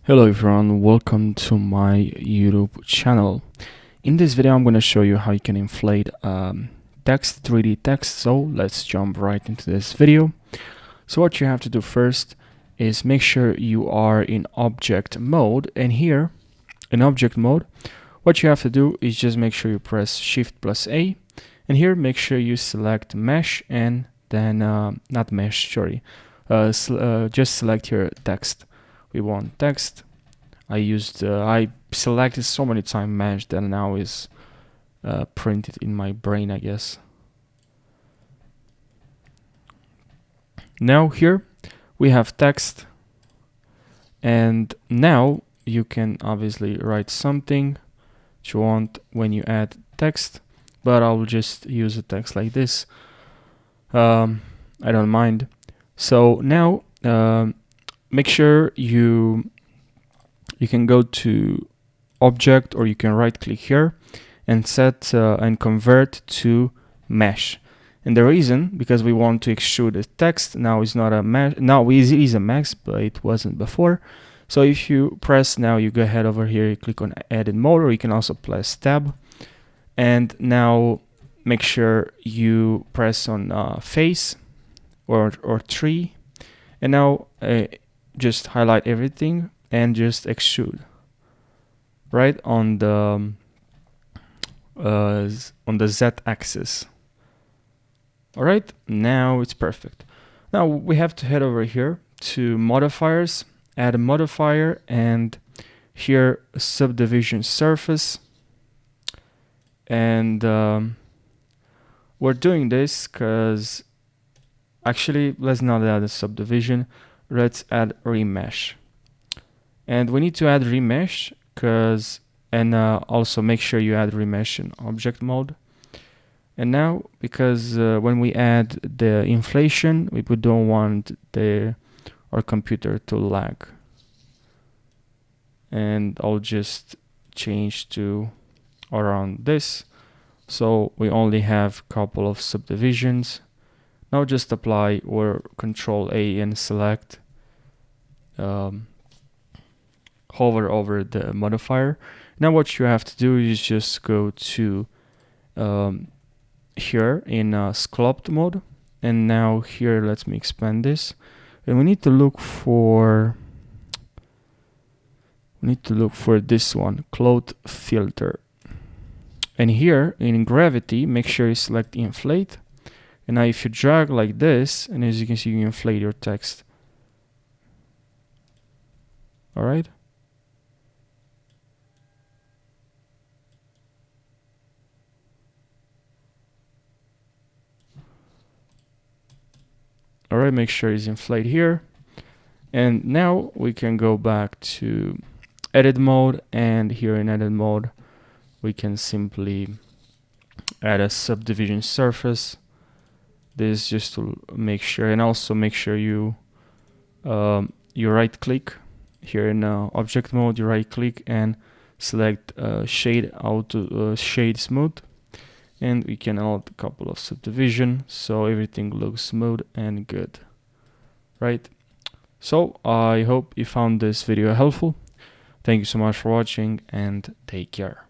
Hello everyone, welcome to my YouTube channel. In this video I'm going to show you how you can inflate text, 3D text. So let's jump right into this video. So what you have to do first is make sure you are in object mode, and here in object mode what you have to do is just make sure you press Shift plus A, and here make sure you select mesh, and then not mesh, sorry, just select your text. We want text. I selected so many times mesh that now is printed in my brain, I guess. Now here we have text, and now you can obviously write something that you want when you add text, but I'll just use a text like this. I don't mind. So now make sure you can go to object, or you can right click here and set and convert to mesh. And the reason, because we want to extrude the text. Now it's not a mesh, now it is a mesh, but it wasn't before. So if you press, now you go ahead over here, you click on edit mode, or you can also press tab, and now make sure you press on face or tree, and now just highlight everything and just extrude right on the z-axis. All right, now it's perfect. Now we have to head over here to modifiers, add a modifier, and here subdivision surface. And we're doing this because actually let's not add a subdivision, let's add remesh. And we need to add remesh because, and also make sure you add remesh in object mode. And now, because when we add the inflation, we don't want our computer to lag. And I'll just change to around this. So we only have a couple of subdivisions. Now just apply or Control A and select. Hover over the modifier. Now what you have to do is just go to here in sculpt mode, and now here let me expand this, and we need to look for this one, cloth filter. And here in gravity, make sure you select inflate, and now if you drag like this, and as you can see, you inflate your text. All right. All right, make sure it's inflate here. And now we can go back to edit mode, and here in edit mode, we can simply add a subdivision surface. This is just to make sure, and also make sure you right click here in object mode, you right click and select shade auto shade smooth. And we can add a couple of subdivision so everything looks smooth and good, right? So I hope you found this video helpful. Thank you so much for watching, and take care.